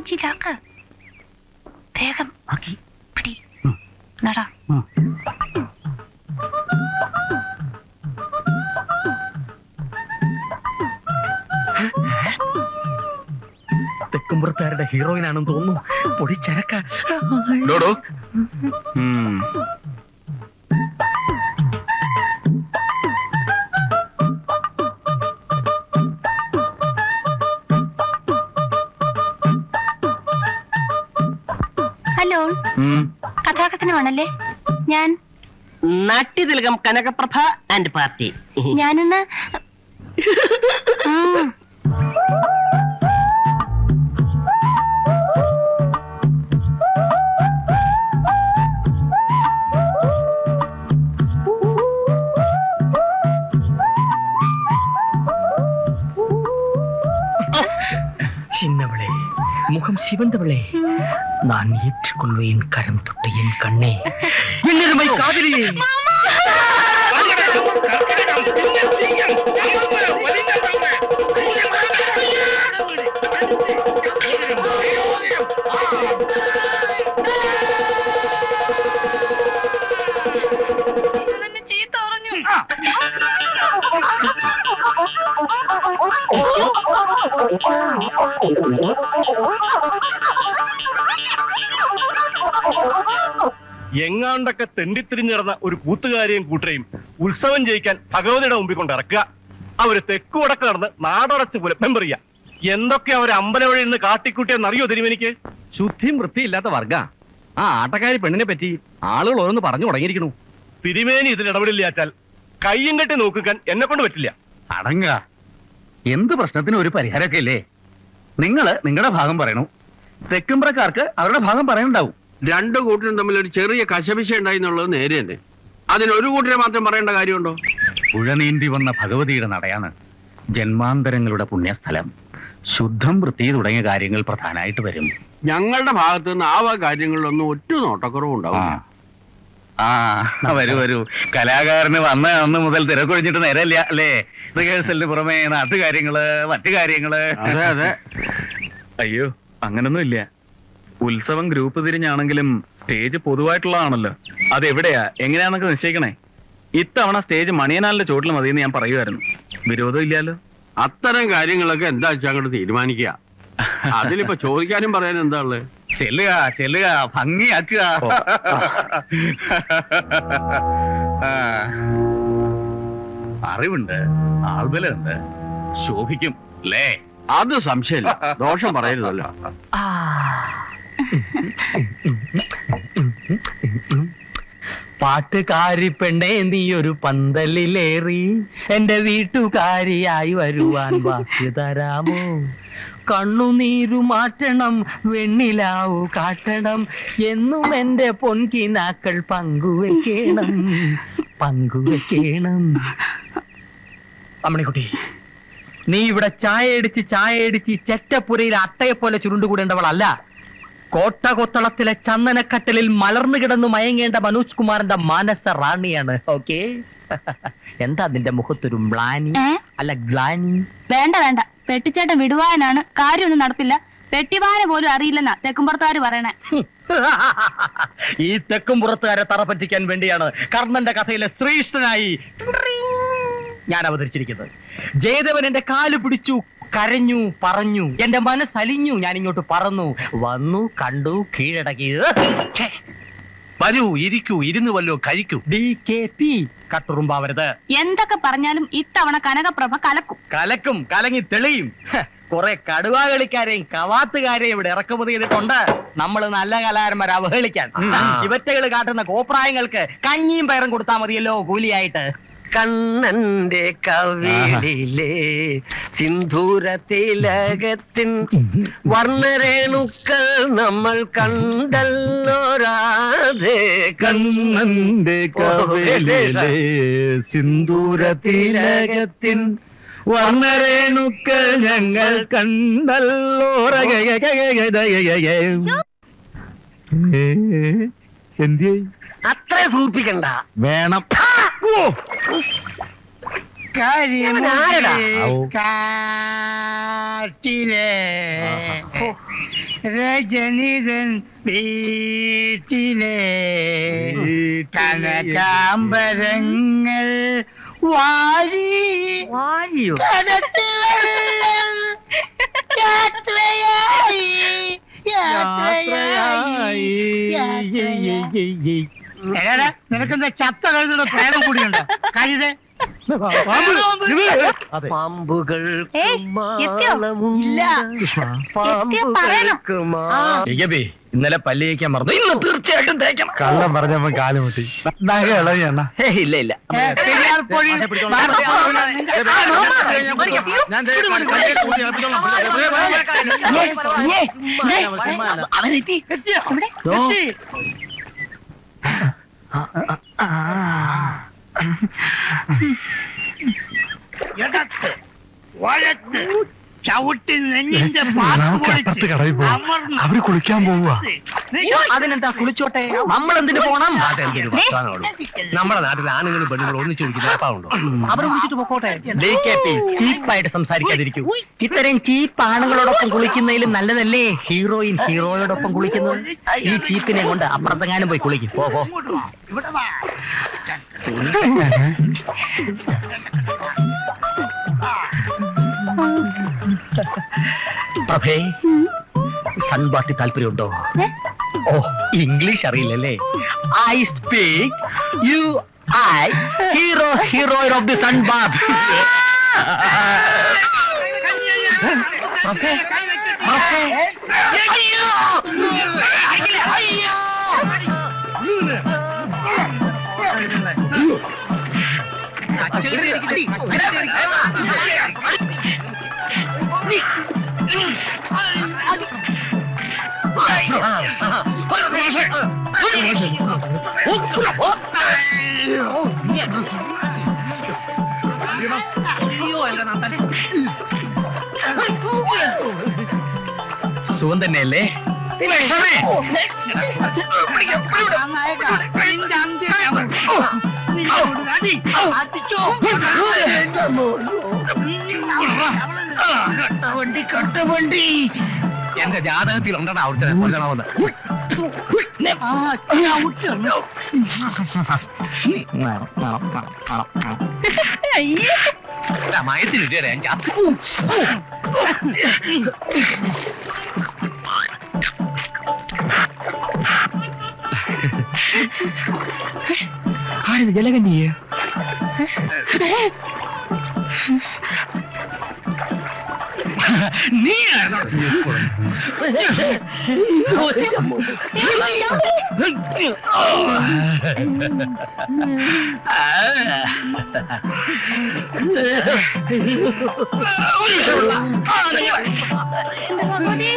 നെഞ്ചിലാക്ക്. വേഗം പിടി. നട. തെക്കുംപുറത്തുകാരുടെ ഹീറോയിനാണെന്ന് തോന്നുന്നു. പൊടിച്ചരക്ക. ഹലോ, കഥാകഥനമാണല്ലേ? ഞാൻ നാട്യതിലകം കനകപ്രഭ ആൻഡ് പാർട്ടി. ഞാനൊന്ന് சின்னவளே, முகம் சிவந்தவளே, நான் ஏற்றுக்கொள்வேன் கரம் தொட்டு என் கண்ணே. என்னருமை காதலியே. എങ്ങാണ്ടൊക്കെ തെണ്ടിത്തിരിഞ്ഞിറന്ന ഒരു കൂത്തുകാരെയും കൂട്ടരെയും ഉത്സവം ജയിക്കാൻ ഭഗവതിയുടെ മുമ്പിൽ കൊണ്ട് ഇറക്കുക. അവര് തെക്കു വടക്ക് നടന്ന് നാടടച്ച് പുലപ്പം പറയുക. എന്തൊക്കെ അവർ അമ്പലം വഴി നിന്ന് കാട്ടിക്കൂട്ടിയെന്നറിയോ തിരുമേനിക്ക്? ശുദ്ധിയും വൃത്തിയില്ലാത്ത വർഗ. ആ ആട്ടക്കാരി പെണ്ണിനെ പറ്റി ആളുകൾ ഓരോന്ന് പറഞ്ഞു തുടങ്ങിയിരിക്കണു. തിരുമേനി ഇതിൽ ഇടപെടില്ലാച്ചാൽ കയ്യും കെട്ടി നോക്കാൻ എന്നെ കൊണ്ട് പറ്റില്ല. അടങ്ങ. എന്ത് പ്രശ്നത്തിനും ഒരു പരിഹാരമൊക്കെ ഇല്ലേ? നിങ്ങളുടെ ഭാഗം പറയണു, തെക്കുംപുറക്കാർക്ക് അവരുടെ ഭാഗം പറയാനുണ്ടാവും. രണ്ടു കൂട്ടരും തമ്മിൽ ഒരു ചെറിയ കശപിശ ഉണ്ടായി എന്നുള്ളത് നേരെ തന്നെ. അതിനൊരു കൂട്ടരെ മാത്രം പറയേണ്ട കാര്യമുണ്ടോ? പുഴ നീന്തി വന്ന ഭഗവതിയുടെ നടയാണ് ജന്മാന്തരങ്ങളുടെ പുണ്യസ്ഥലം. ശുദ്ധം വൃത്തി തുടങ്ങിയ കാര്യങ്ങൾ പ്രധാനമായിട്ട് വരും. ഞങ്ങളുടെ ഭാഗത്ത് നിന്ന് ആ കാര്യങ്ങളിലൊന്നും ഒറ്റ നോട്ടക്കുറവുണ്ടാവും. വരൂ. കലാകാരന് വന്ന അന്ന് മുതൽ തിരക്കൊഴിഞ്ഞിട്ട് നേരല്ല അല്ലേ? റിഹേഴ്സലിന് പുറമെ നാട്ടുകാര്യങ്ങള്, മറ്റു കാര്യങ്ങള്. അതെ. അയ്യോ, അങ്ങനൊന്നും ഇല്ല. ഉത്സവം ഗ്രൂപ്പ് തിരിഞ്ഞാണെങ്കിലും സ്റ്റേജ് പൊതുവായിട്ടുള്ളതാണല്ലോ. അതെവിടെയാ എങ്ങനെയാന്നൊക്കെ നിശ്ചയിക്കണേ. ഇത്തവണ സ്റ്റേജ് മണിയനാലിന്റെ ചോട്ടിൽ മതിയെന്ന് ഞാൻ പറയുമായിരുന്നു. വിരോധം ഇല്ലാലോ? അത്തരം കാര്യങ്ങളൊക്കെ എന്താ വെച്ചാൽ അങ്ങോട്ട് തീരുമാനിക്കുക. അതിലിപ്പോ ചോദിക്കാനും പറയാനും എന്താ ഉള്ളത്? ചെല്ലുക, ഭംഗിയാക്കുക. അറിവുണ്ട്, ആൾബലുണ്ട്, ശോഭിക്കും അല്ലേ? അത് സംശയമില്ല. ദോഷം പറയരുതല്ലോ. പാട്ടുകാരി പെണ്ണേ, നീ ഒരു പന്തലിലേറി എന്റെ വീട്ടുകാരിയായി വരുവാൻ വാക്ക് തരാമോ? കണ്ണുനീരു മാറ്റണം, വെണ്ണിലാവു കാട്ടണം, എന്നും എന്റെ പൊൻകിനാക്കൾ പങ്കുവെക്കണം. അമ്മണിക്കുട്ടി, നീ ഇവിടെ ചായ അടിച്ച് ചെറ്റപ്പുരയിൽ അട്ടയെ പോലെ ചുരുണ്ടുകൂടേണ്ടവളല്ല. കോട്ട കൊത്തളത്തിലെ ചന്ദനക്കട്ടലിൽ മലർന്നു കിടന്നു മയങ്ങേണ്ട മനോജ് കുമാറിന്റെ മാനസ റാണിയാണ്. ഓക്കെ? എന്താ നിന്റെ മുഖത്തൊരു മ്ലാനി? അല്ല, ഗ്ലാനി? വേണ്ട. പെട്ടിച്ചേട്ടൻ വിടുവാനാണ്. കാര്യമൊന്നും നടപ്പില്ല. പെട്ടിവാന പോലും അറിയില്ലെന്നാ തെക്കുംപുറത്തുകാര് പറയണേ. ഈ തെക്കുംപുറത്തുകാരെ തറ പറ്റിക്കാൻ വേണ്ടിയാണ് കർണന്റെ കഥയിലെ ശ്രീകൃഷ്ണനായി ഞാൻ അവതരിച്ചിരിക്കുന്നത്. ജയദേവൻ എന്റെ കാല് പിടിച്ചു, കരഞ്ഞു, പറഞ്ഞു, എന്റെ മനസ്സലിഞ്ഞു. ഞാൻ ഇങ്ങോട്ട് പറന്നു വന്നു, കണ്ടു, കീഴടക്കി. വരൂ, ഇരിക്കൂ, ഇരുന്ന് വല്ലോ കഴിക്കൂ. DKP കട്ടുറുമ്പാവരുത്. എന്തൊക്കെ പറഞ്ഞാലും ഇത്തവണ കനകപ്രഭ കലക്കും, കലങ്ങി തെളിയും. കുറെ കടുവാ കളിക്കാരെയും കവാത്തുകാരെയും ഇവിടെ ഇറക്കുമതി ചെയ്തിട്ടുണ്ട്. നമ്മൾ നല്ല കലാകാരന്മാരെ അവഹേളിക്കാൻ. ഇവറ്റകൾ കാട്ടുന്ന കോപ്രായങ്ങൾക്ക് കഞ്ഞിയും പയറും കൊടുത്താൽ മതിയല്ലോ കൂലിയായിട്ട്. കണ്ണന്റെ കവിളിലെ സിന്ധൂര തിലകത്തിൻ വർണ്ണരേണുക്കൾ നമ്മൾ കണ്ടല്ലോ രാധേ. കണ്ണന്റെ കവിളിലെ സിന്ദൂര തിലകത്തിൻ വർണ്ണരേണുക്കൾ ഞങ്ങൾ കണ്ടല്ലോ. എന്തിയെ അത്ര സൂപ്പിക്കണ്ട. വേണം. ആരടാ? കാട്ടിലെ രജനിതൻ വീട്ടിലെ കനകാംബരങ്ങൾ വാരി യാത്രയായി നിനക്കെന്താ ചത്ത കഴുതുന്ന പ്രേതം കൂടിയുണ്ടോ കഴുതേ പാമ്പുകൾ ഇന്നലെ പല്ല് തേക്കാൻ മറന്നു ഇന്ന് തീർച്ചയായിട്ടും തേക്കണം. കള്ളം പറഞ്ഞപ്പോ കാലുമുട്ടി ഇളവിയണ്ണ ഇല്ല ഇല്ല ഇടത്ത് വലത്ത് ചവിട്ടി നെഞ്ഞിന്റെ പാത്ത് അപ്പുറത്ത് കടയിൽ പോവാം അവര് കുളിക്കാൻ പോവുക അതിനെന്താ കുളിച്ചോട്ടെ നമ്മൾ എന്തിനു പോണം നമ്മുടെ നാട്ടിൽ ആണുങ്ങളും പെണ്ണുങ്ങളും ഒന്നിച്ചു കുടിക്കുന്നുണ്ടോ? അവർ കുളിച്ചിട്ട് പോക്കോട്ടെ. ചീപ്പായിട്ട് സംസാരിക്കാതിരിക്കൂ. ഇത്തരം ചീപ്പ് ആണുങ്ങളോടൊപ്പം കുളിക്കുന്നതിലും നല്ലതല്ലേ ഹീറോയിൻ ഹീറോയോടൊപ്പം കുളിക്കുന്നത്. ഈ ചീപ്പിനെ കൊണ്ട് അപ്പുറത്തെങ്ങാനും പോയി കുളിക്കും. പോ ഇവിടെ വാ. പ്രഭേ സൺബാത്തി താല്പര്യമുണ്ടോ? ഓ ഇംഗ്ലീഷ് അറിയില്ലല്ലേ? I speak you I hero heroine of the sunbath. പ്രഭേ പ്രഭേ അയ്യോ അയ്യോ സുഖം തന്നെയല്ലേ? കട്ടവണ്ടി എന്റെ ജാതകത്തിൽ ഉണ്ടടാ അവിടുത്തെ കൊല്ലണമെന്ന്. മയത്തിലിട്ടേ ആരിത് ജലകന്യെ? നീ ഭഗവതി